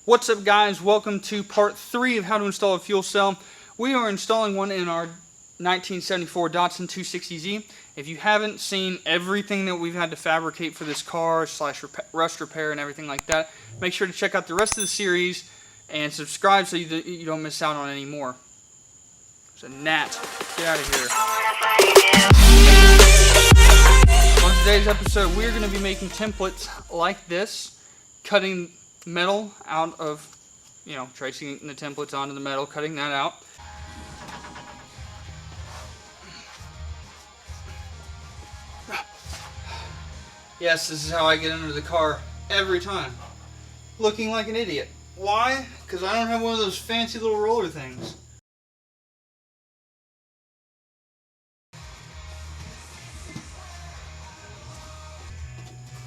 What's up, guys? Welcome to part 3 of how to install a fuel cell. We are installing one in our 1974 Datsun 260Z. If you haven't seen everything that we've had to fabricate for this car / rust repair and everything like that, make sure to check out the rest of the series and subscribe so you don't miss out on any more. There's a gnat. Get out of here. On today's episode, we're going to be making templates like this, cutting metal out of, tracing the templates onto the metal, cutting that out. Yes, this is how I get under the car every time. Looking like an idiot. Why? Because I don't have one of those fancy little roller things.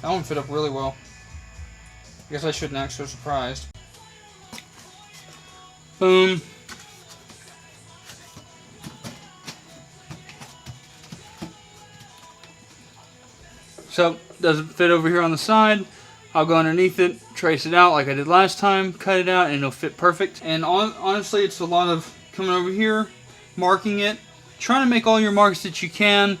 That one fit up really well. I guess I shouldn't act so surprised. Boom. So, doesn't fit over here on the side. I'll go underneath it, trace it out like I did last time, cut it out, and it'll fit perfect. And honestly, it's a lot of coming over here, marking it, trying to make all your marks that you can,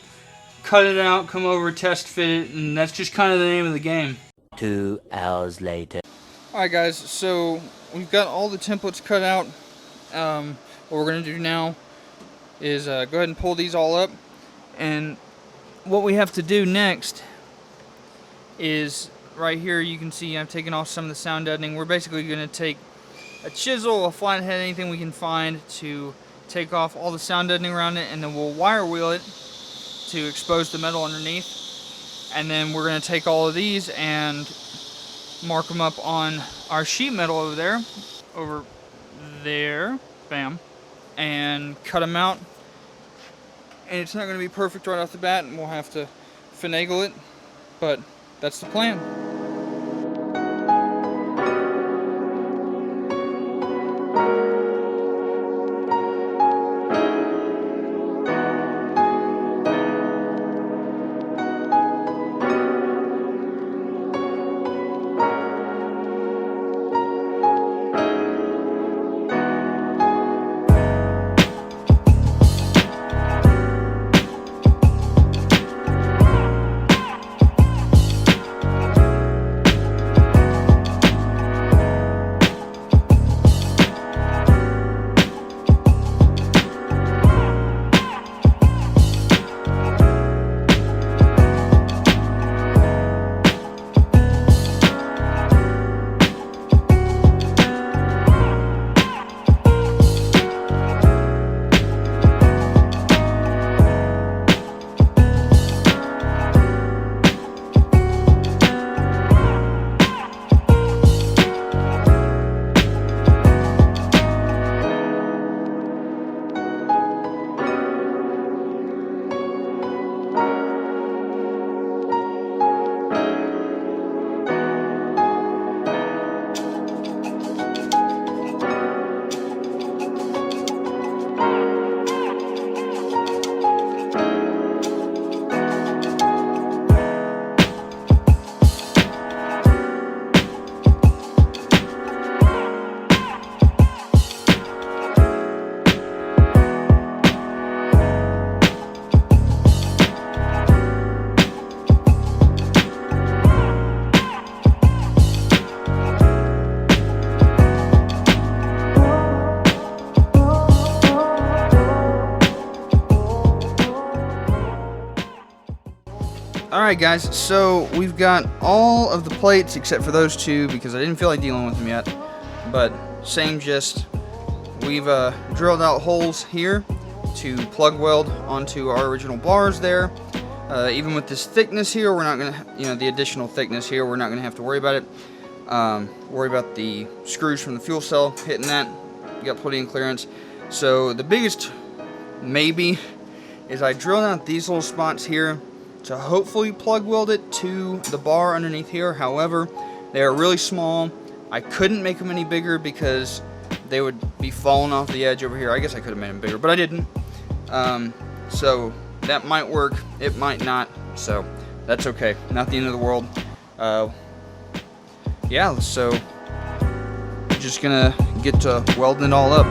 cut it out, come over, test fit it, and that's just kind of the name of the game. 2 hours later. Alright guys, so we've got all the templates cut out. What we're going to do now is go ahead and pull these all up. And what we have to do next is, right here you can see I've taken off some of the sound deadening. We're basically going to take a chisel, a flathead, anything we can find to take off all the sound deadening around it, and then we'll wire wheel it to expose the metal underneath. And then we're going to take all of these and mark them up on our sheet metal over there, bam, and cut them out. And it's not going to be perfect right off the bat, and we'll have to finagle it, but that's the plan. Alright guys, so we've got all of the plates except for those two because I didn't feel like dealing with them yet. But same gist. We've drilled out holes here to plug weld onto our original bars there. Even with this thickness here, we're not going to, the additional thickness here, we're not going to have to worry about it. Worry about the screws from the fuel cell hitting that. We got plenty of clearance. So the biggest maybe is I drilled out these little spots here to hopefully plug weld it to the bar underneath here. However, they are really small. I couldn't make them any bigger because they would be falling off the edge over here. I guess I could have made them bigger, but I didn't. So that might work, it might not, so that's okay, not the end of the world. Yeah, so just gonna get to welding it all up.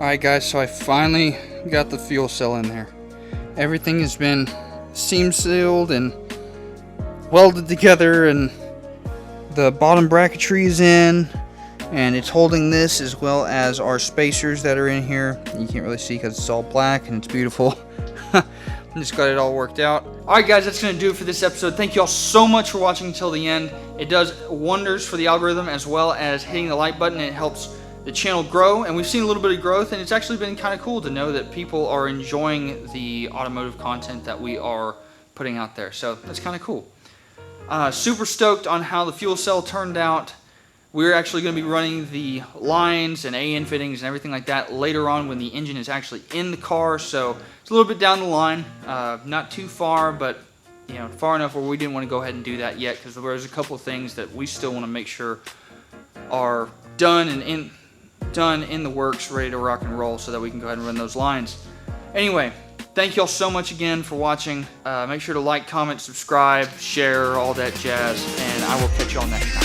Alright guys, so I finally got the fuel cell in there. Everything has been seam sealed and welded together, and the bottom bracketry is in, and it's holding this as well as our spacers that are in here. You can't really see because it's all black and it's beautiful. Just got it all worked out. Alright guys, that's going to do it for this episode. Thank you all so much for watching until the end. It does wonders for the algorithm, as well as hitting the like button. It helps the channel grow, and we've seen a little bit of growth, and it's actually been kind of cool to know that people are enjoying the automotive content that we are putting out there. So that's kind of cool. Super stoked on how the fuel cell turned out. We're actually going to be running the lines and AN fittings and everything like that later on when the engine is actually in the car. So it's a little bit down the line, not too far, but you know, far enough where we didn't want to go ahead and do that yet, because there's a couple of things that we still want to make sure are done and in the works, ready to rock and roll, so that we can go ahead and run those lines. Anyway, thank you all so much again for watching. Make sure to like, comment, subscribe, share, all that jazz, and I will catch you all next time.